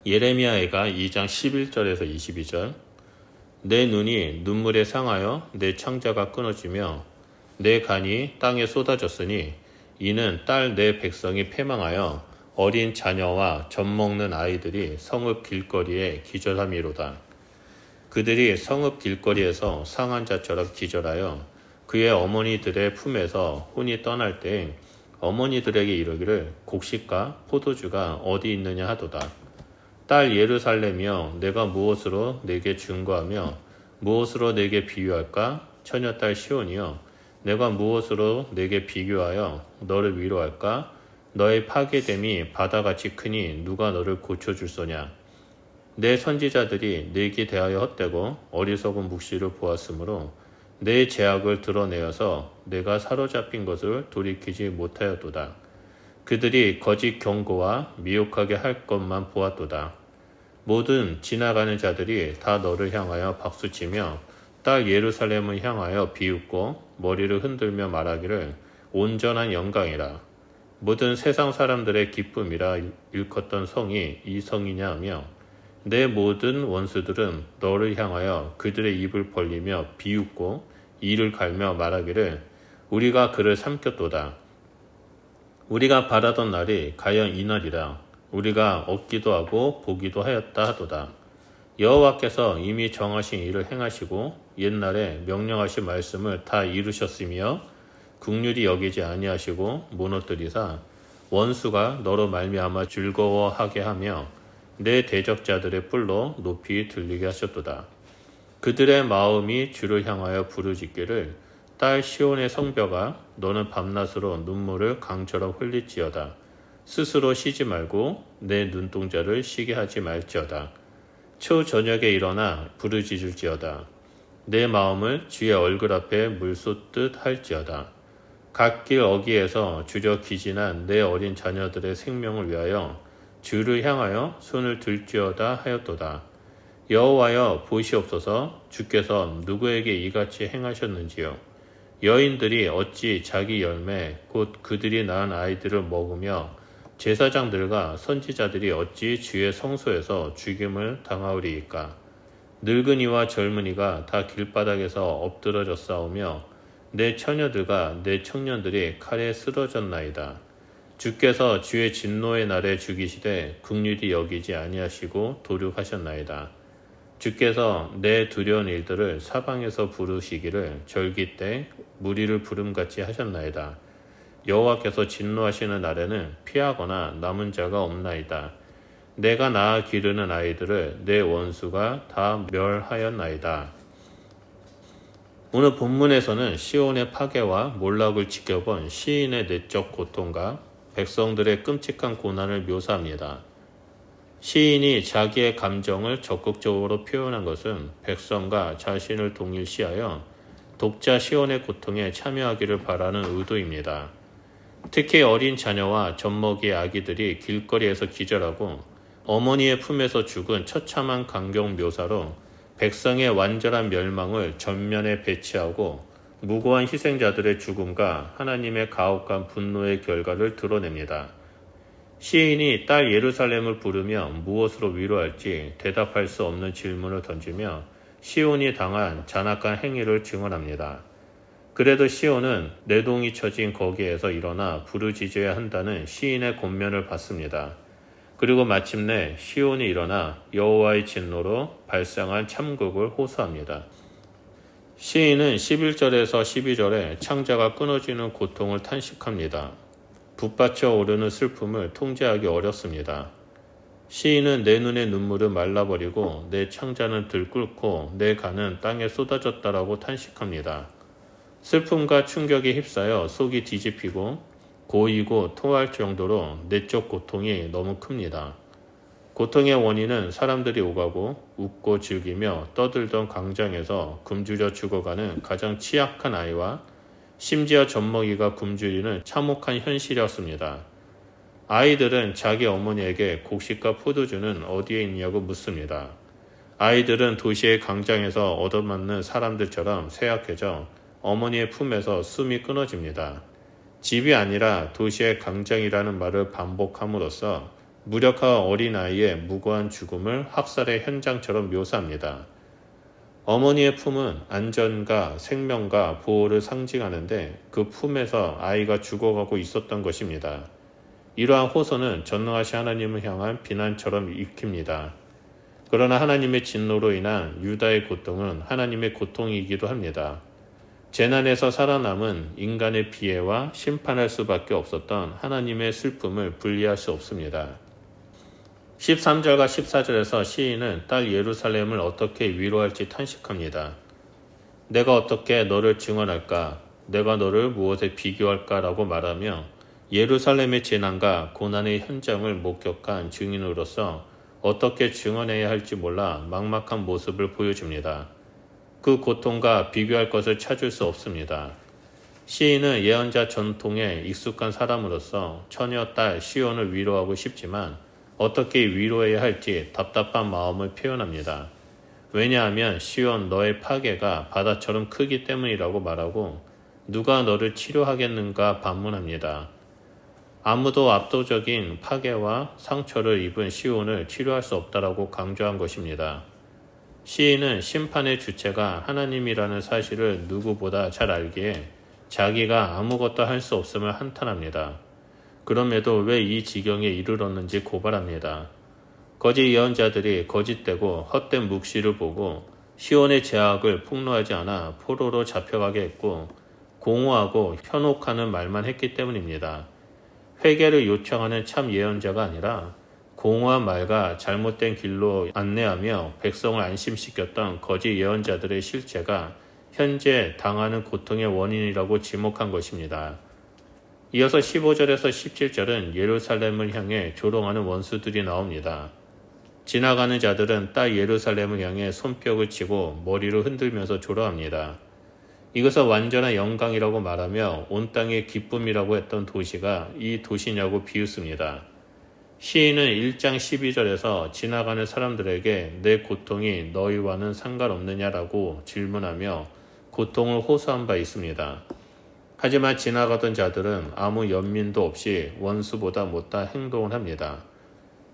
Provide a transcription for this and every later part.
예레미야애가 2장 11절에서 22절. 내 눈이 눈물에 상하여 내 창자가 끊어지며 내 간이 땅에 쏟아졌으니 이는 딸 내 백성이 패망하여 어린 자녀와 젖먹는 아이들이 성읍 길거리에 기절함이로다. 그들이 성읍 길거리에서 상한 자처럼 기절하여 그의 어머니들의 품에서 혼이 떠날 때 어머니들에게 이르기를 곡식과 포도주가 어디 있느냐 하도다. 딸 예루살렘이여, 내가 무엇으로 내게 증거하며 무엇으로 내게 비유할까? 처녀딸 시온이여, 내가 무엇으로 내게 비교하여 너를 위로할까? 너의 파괴됨이 바다같이 크니 누가 너를 고쳐줄소냐? 내 선지자들이 내게 대하여 헛되고 어리석은 묵시를 보았으므로 내 죄악을 드러내어서 내가 사로잡힌 것을 돌이키지 못하였도다. 그들이 거짓 경고와 미혹하게 할 것만 보았도다. 모든 지나가는 자들이 다 너를 향하여 박수치며 딸 예루살렘을 향하여 비웃고 머리를 흔들며 말하기를 온전한 영광이라. 모든 세상 사람들의 기쁨이라 일컫던 성이 이 성이냐 하며 내 모든 원수들은 너를 향하여 그들의 입을 벌리며 비웃고 이를 갈며 말하기를 우리가 그를 삼켰도다. 우리가 바라던 날이 가연 이날이라. 우리가 얻기도 하고 보기도 하였다 하도다. 여호와께서 이미 정하신 일을 행하시고 옛날에 명령하신 말씀을 다 이루셨으며 긍휼히 여기지 아니하시고 무너뜨리사 원수가 너로 말미암아 즐거워하게 하며 내 대적자들의 뿔로 높이 들리게 하셨도다. 그들의 마음이 주를 향하여 부르짖기를 딸 시온의 성벽아, 너는 밤낮으로 눈물을 강처럼 흘릴지어다. 스스로 쉬지 말고 내 눈동자를 쉬게 하지 말지어다. 초저녁에 일어나 부르짖을지어다. 내 마음을 주의 얼굴 앞에 물쏟듯 할지어다. 갓길 어귀에서 주저 기진한 내 어린 자녀들의 생명을 위하여 주를 향하여 손을 들지어다 하였도다. 여호와여, 보시옵소서. 주께서 누구에게 이같이 행하셨는지요. 여인들이 어찌 자기 열매 곧 그들이 낳은 아이들을 먹으며 제사장들과 선지자들이 어찌 주의 성소에서 죽임을 당하오리이까. 늙은이와 젊은이가 다 길바닥에서 엎드러졌사오며 내 처녀들과 내 청년들이 칼에 쓰러졌나이다. 주께서 주의 진노의 날에 죽이시되 긍휼히 여기지 아니하시고 도륙하셨나이다. 주께서 내 두려운 일들을 사방에서 부르시기를 절기 때 무리를 부름같이 하셨나이다. 여호와께서 진노하시는 날에는 피하거나 남은 자가 없나이다. 내가 낳아 기르는 아이들을 내 원수가 다 멸하였나이다. 오늘 본문에서는 시온의 파괴와 몰락을 지켜본 시인의 내적 고통과 백성들의 끔찍한 고난을 묘사합니다. 시인이 자기의 감정을 적극적으로 표현한 것은 백성과 자신을 동일시하여 독자 시온의 고통에 참여하기를 바라는 의도입니다. 특히 어린 자녀와 젖먹이 아기들이 길거리에서 기절하고 어머니의 품에서 죽은 처참한 광경 묘사로 백성의 완전한 멸망을 전면에 배치하고 무고한 희생자들의 죽음과 하나님의 가혹한 분노의 결과를 드러냅니다. 시인이 딸 예루살렘을 부르며 무엇으로 위로할지 대답할 수 없는 질문을 던지며 시온이 당한 잔악한 행위를 증언합니다. 그래도 시온은 내동이 처진 거기에서 일어나 부르짖어야 한다는 시인의 권면을 받습니다. 그리고 마침내 시온이 일어나 여호와의 진노로 발생한 참극을 호소합니다. 시인은 11절에서 12절에 창자가 끊어지는 고통을 탄식합니다. 붓받쳐 오르는 슬픔을 통제하기 어렵습니다. 시인은 내 눈의 눈물은 말라버리고 내 창자는 들끓고 내 간은 땅에 쏟아졌다라고 탄식합니다. 슬픔과 충격에 휩싸여 속이 뒤집히고 고이고 토할 정도로 내적 고통이 너무 큽니다. 고통의 원인은 사람들이 오가고 웃고 즐기며 떠들던 광장에서 굶주려 죽어가는 가장 취약한 아이와 심지어 젖먹이가 굶주리는 참혹한 현실이었습니다. 아이들은 자기 어머니에게 곡식과 포도주는 어디에 있냐고 묻습니다. 아이들은 도시의 광장에서 얻어맞는 사람들처럼 쇠약해져 어머니의 품에서 숨이 끊어집니다. 집이 아니라 도시의 광장이라는 말을 반복함으로써 무력화 어린아이의 무고한 죽음을 학살의 현장처럼 묘사합니다. 어머니의 품은 안전과 생명과 보호를 상징하는데 그 품에서 아이가 죽어가고 있었던 것입니다. 이러한 호소는 전능하신 하나님을 향한 비난처럼 읽힙니다. 그러나 하나님의 진노로 인한 유다의 고통은 하나님의 고통이기도 합니다. 재난에서 살아남은 인간의 비애와 심판할 수밖에 없었던 하나님의 슬픔을 분리할 수 없습니다. 13절과 14절에서 시인은 딸 예루살렘을 어떻게 위로할지 탄식합니다. 내가 어떻게 너를 증언할까? 내가 너를 무엇에 비교할까? 라고 말하며 예루살렘의 재난과 고난의 현장을 목격한 증인으로서 어떻게 증언해야 할지 몰라 막막한 모습을 보여줍니다. 그 고통과 비교할 것을 찾을 수 없습니다. 시인은 예언자 전통에 익숙한 사람으로서 처녀 딸 시온을 위로하고 싶지만 어떻게 위로해야 할지 답답한 마음을 표현합니다. 왜냐하면 시온 너의 파괴가 바다처럼 크기 때문이라고 말하고 누가 너를 치료하겠는가 반문합니다. 아무도 압도적인 파괴와 상처를 입은 시온을 치료할 수 없다라고 강조한 것입니다. 시인은 심판의 주체가 하나님이라는 사실을 누구보다 잘 알기에 자기가 아무것도 할 수 없음을 한탄합니다. 그럼에도 왜 이 지경에 이르렀는지 고발합니다. 거짓 예언자들이 거짓되고 헛된 묵시를 보고 시온의 제약을 폭로하지 않아 포로로 잡혀가게 했고 공허하고 현혹하는 말만 했기 때문입니다. 회개를 요청하는 참 예언자가 아니라 공허한 말과 잘못된 길로 안내하며 백성을 안심시켰던 거짓 예언자들의 실체가 현재 당하는 고통의 원인이라고 지목한 것입니다. 이어서 15절에서 17절은 예루살렘을 향해 조롱하는 원수들이 나옵니다. 지나가는 자들은 딸 예루살렘을 향해 손뼉을 치고 머리를 흔들면서 조롱합니다. 이것을 완전한 영광이라고 말하며 온 땅의 기쁨이라고 했던 도시가 이 도시냐고 비웃습니다. 시인은 1장 12절에서 지나가는 사람들에게 내 고통이 너희와는 상관없느냐라고 질문하며 고통을 호소한 바 있습니다. 하지만 지나가던 자들은 아무 연민도 없이 원수보다 못한 행동을 합니다.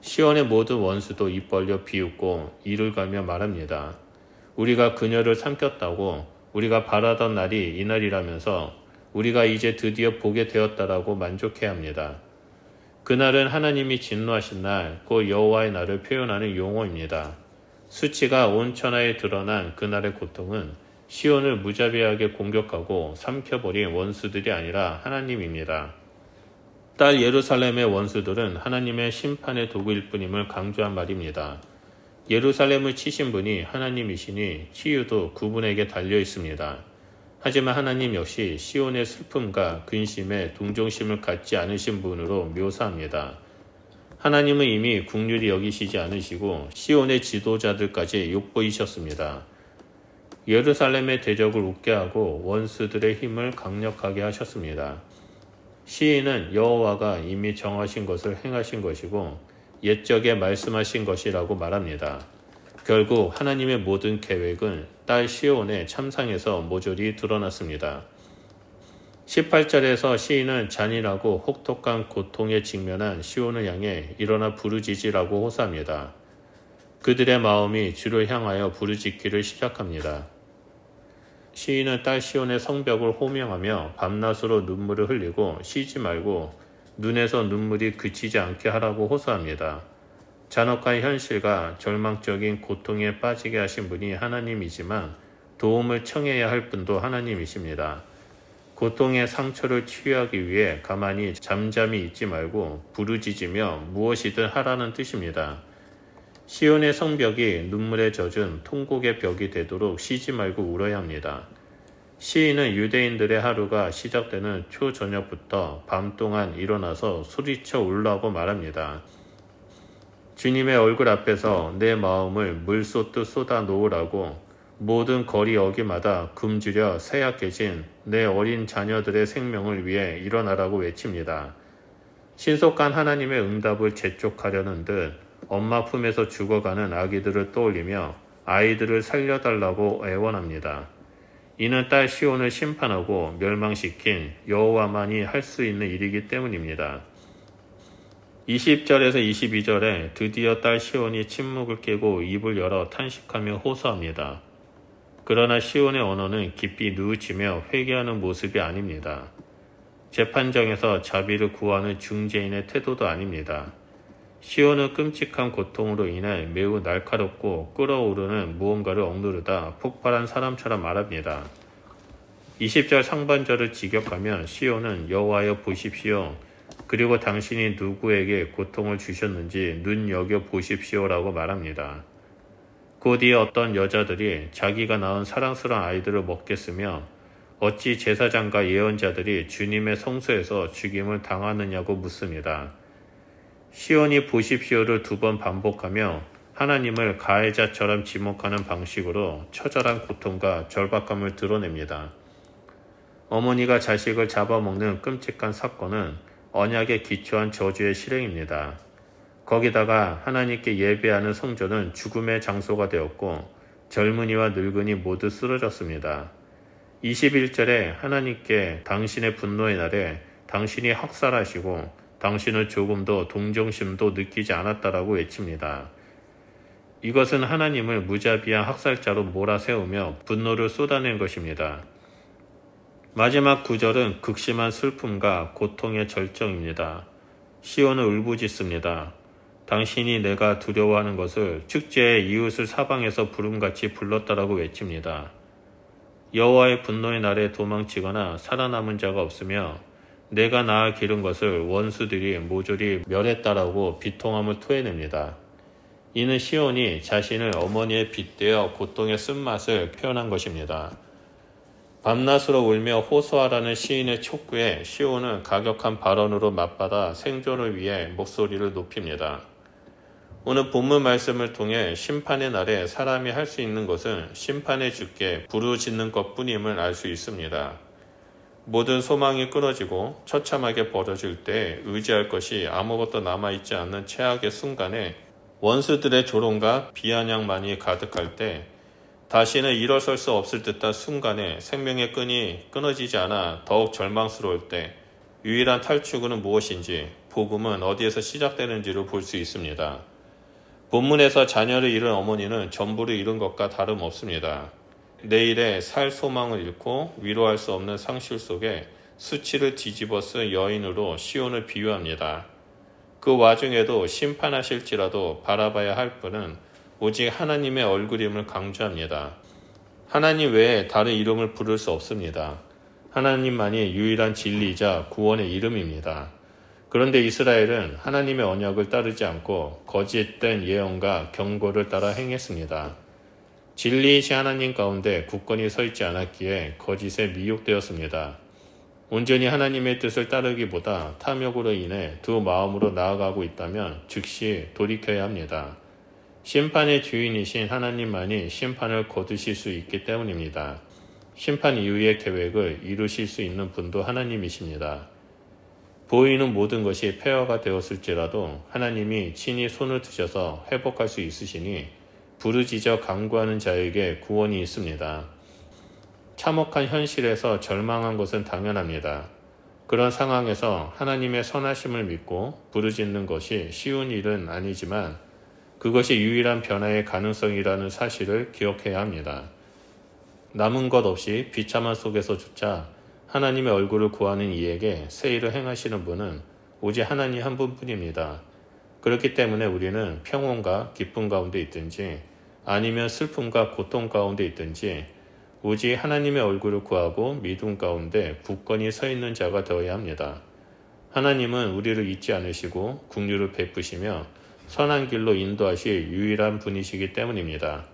시온의 모든 원수도 입 벌려 비웃고 이를 갈며 말합니다. 우리가 그녀를 삼켰다고 우리가 바라던 날이 이날이라면서 우리가 이제 드디어 보게 되었다라고 만족해야 합니다. 그날은 하나님이 진노하신 날, 곧 여호와의 날을 표현하는 용어입니다. 수치가 온 천하에 드러난 그날의 고통은 시온을 무자비하게 공격하고 삼켜버린 원수들이 아니라 하나님입니다. 딸 예루살렘의 원수들은 하나님의 심판의 도구일 뿐임을 강조한 말입니다. 예루살렘을 치신 분이 하나님이시니 치유도 그분에게 달려 있습니다. 하지만 하나님 역시 시온의 슬픔과 근심에 동정심을 갖지 않으신 분으로 묘사합니다. 하나님은 이미 긍휼히 여기시지 않으시고 시온의 지도자들까지 욕보이셨습니다. 예루살렘의 대적을 웃게 하고 원수들의 힘을 강력하게 하셨습니다. 시인은 여호와가 이미 정하신 것을 행하신 것이고 옛적에 말씀하신 것이라고 말합니다. 결국 하나님의 모든 계획은 딸 시온의 참상에서 모조리 드러났습니다. 18절에서 시인은 잔인하고 혹독한 고통에 직면한 시온을 향해 일어나 부르짖으라고 호소합니다. 그들의 마음이 주를 향하여 부르짖기를 시작합니다. 시인은 딸 시온의 성벽을 호명하며 밤낮으로 눈물을 흘리고 쉬지 말고 눈에서 눈물이 그치지 않게 하라고 호소합니다. 잔혹한 현실과 절망적인 고통에 빠지게 하신 분이 하나님이지만 도움을 청해야 할 분도 하나님이십니다. 고통의 상처를 치유하기 위해 가만히 잠잠히 있지 말고 부르짖으며 무엇이든 하라는 뜻입니다. 시온의 성벽이 눈물에 젖은 통곡의 벽이 되도록 쉬지 말고 울어야 합니다. 시인은 유대인들의 하루가 시작되는 초저녁부터 밤 동안 일어나서 소리쳐 울라고 말합니다. 주님의 얼굴 앞에서 내 마음을 물 쏟듯 쏟아 놓으라고 모든 거리 어귀마다 굶주려 쇠약해진 내 어린 자녀들의 생명을 위해 일어나라고 외칩니다. 신속한 하나님의 응답을 재촉하려는 듯 엄마 품에서 죽어가는 아기들을 떠올리며 아이들을 살려달라고 애원합니다. 이는 딸 시온을 심판하고 멸망시킨 여호와만이 할 수 있는 일이기 때문입니다. 20절에서 22절에 드디어 딸 시온이 침묵을 깨고 입을 열어 탄식하며 호소합니다. 그러나 시온의 언어는 깊이 뉘우치며 회개하는 모습이 아닙니다. 재판정에서 자비를 구하는 중재인의 태도도 아닙니다. 시온은 끔찍한 고통으로 인해 매우 날카롭고 끓어오르는 무언가를 억누르다 폭발한 사람처럼 말합니다. 20절 상반절을 직역하면 시온은 여호와여 보십시오. 그리고 당신이 누구에게 고통을 주셨는지 눈여겨 보십시오라고 말합니다. 곧 이에 어떤 여자들이 자기가 낳은 사랑스러운 아이들을 먹겠으며 어찌 제사장과 예언자들이 주님의 성소에서 죽임을 당하느냐고 묻습니다. 시온이 보십시오를 2번 반복하며 하나님을 가해자처럼 지목하는 방식으로 처절한 고통과 절박함을 드러냅니다. 어머니가 자식을 잡아먹는 끔찍한 사건은 언약에 기초한 저주의 실행입니다. 거기다가 하나님께 예배하는 성전은 죽음의 장소가 되었고 젊은이와 늙은이 모두 쓰러졌습니다. 21절에 하나님께 당신의 분노의 날에 당신이 학살하시고 당신은 조금도 동정심도 느끼지 않았다라고 외칩니다. 이것은 하나님을 무자비한 학살자로 몰아세우며 분노를 쏟아낸 것입니다. 마지막 9절은 극심한 슬픔과 고통의 절정입니다. 시온은 울부짖습니다. 당신이 내가 두려워하는 것을 축제에 이웃을 사방에서 부름같이 불렀다라고 외칩니다. 여호와의 분노의 날에 도망치거나 살아남은 자가 없으며 내가 낳아 기른 것을 원수들이 모조리 멸했다라고 비통함을 토해냅니다. 이는 시온이 자신을 어머니에 빗대어 고통의 쓴맛을 표현한 것입니다. 밤낮으로 울며 호소하라는 시인의 촉구에 시온은 가격한 발언으로 맞받아 생존을 위해 목소리를 높입니다. 오늘 본문 말씀을 통해 심판의 날에 사람이 할 수 있는 것은 심판의 주께 부르짖는 것뿐임을 알 수 있습니다. 모든 소망이 끊어지고 처참하게 벌어질 때 의지할 것이 아무것도 남아있지 않는 최악의 순간에 원수들의 조롱과 비아냥만이 가득할 때 다시는 일어설 수 없을 듯한 순간에 생명의 끈이 끊어지지 않아 더욱 절망스러울 때 유일한 탈출구는 무엇인지 복음은 어디에서 시작되는지를 볼 수 있습니다. 본문에서 자녀를 잃은 어머니는 전부를 잃은 것과 다름없습니다. 내일에 살 소망을 잃고 위로할 수 없는 상실 속에 수치를 뒤집어 쓴 여인으로 시온을 비유합니다. 그 와중에도 심판하실지라도 바라봐야 할 분은 오직 하나님의 얼굴임을 강조합니다. 하나님 외에 다른 이름을 부를 수 없습니다. 하나님만이 유일한 진리이자 구원의 이름입니다. 그런데 이스라엘은 하나님의 언약을 따르지 않고 거짓된 예언과 경고를 따라 행했습니다. 진리이신 하나님 가운데 굳건히 서 있지 않았기에 거짓에 미혹되었습니다. 온전히 하나님의 뜻을 따르기보다 탐욕으로 인해 두 마음으로 나아가고 있다면 즉시 돌이켜야 합니다. 심판의 주인이신 하나님만이 심판을 거두실 수 있기 때문입니다. 심판 이후의 계획을 이루실 수 있는 분도 하나님이십니다. 보이는 모든 것이 폐허가 되었을지라도 하나님이 친히 손을 드셔서 회복할 수 있으시니 부르짖어 간구하는 자에게 구원이 있습니다. 참혹한 현실에서 절망한 것은 당연합니다. 그런 상황에서 하나님의 선하심을 믿고 부르짖는 것이 쉬운 일은 아니지만 그것이 유일한 변화의 가능성이라는 사실을 기억해야 합니다. 남은 것 없이 비참한 속에서조차 하나님의 얼굴을 구하는 이에게 새 일을 행하시는 분은 오직 하나님 한 분뿐입니다. 그렇기 때문에 우리는 평온과 기쁨 가운데 있든지 아니면 슬픔과 고통 가운데 있든지 오직 하나님의 얼굴을 구하고 믿음 가운데 굳건히 서 있는 자가 되어야 합니다. 하나님은 우리를 잊지 않으시고 긍휼을 베푸시며 선한 길로 인도하실 유일한 분이시기 때문입니다.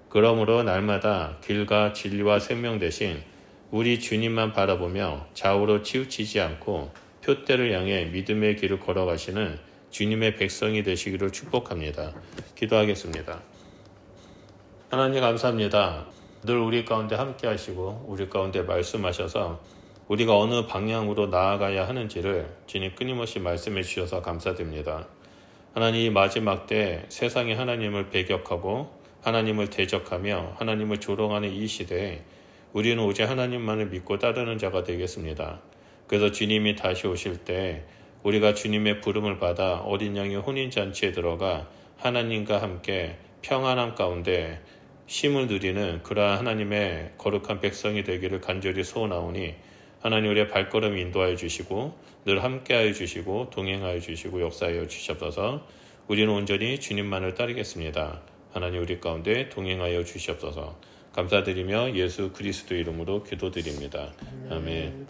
그러므로 날마다 길과 진리와 생명 대신 우리 주님만 바라보며 좌우로 치우치지 않고 표대를 향해 믿음의 길을 걸어가시는 주님의 백성이 되시기를 축복합니다. 기도하겠습니다. 하나님 감사합니다. 늘 우리 가운데 함께 하시고 우리 가운데 말씀하셔서 우리가 어느 방향으로 나아가야 하는지를 주님 끊임없이 말씀해 주셔서 감사드립니다. 하나님 마지막 때 세상이 하나님을 배격하고 하나님을 대적하며 하나님을 조롱하는 이 시대에 우리는 오직 하나님만을 믿고 따르는 자가 되겠습니다. 그래서 주님이 다시 오실 때 우리가 주님의 부름을 받아 어린 양의 혼인잔치에 들어가 하나님과 함께 평안함 가운데 쉼을 누리는 그러한 하나님의 거룩한 백성이 되기를 간절히 소원하오니 하나님 우리의 발걸음 인도하여 주시고 늘 함께하여 주시고 동행하여 주시고 역사하여 주시옵소서. 우리는 온전히 주님만을 따르겠습니다. 하나님 우리 가운데 동행하여 주시옵소서. 감사드리며 예수 그리스도 이름으로 기도드립니다. 아멘.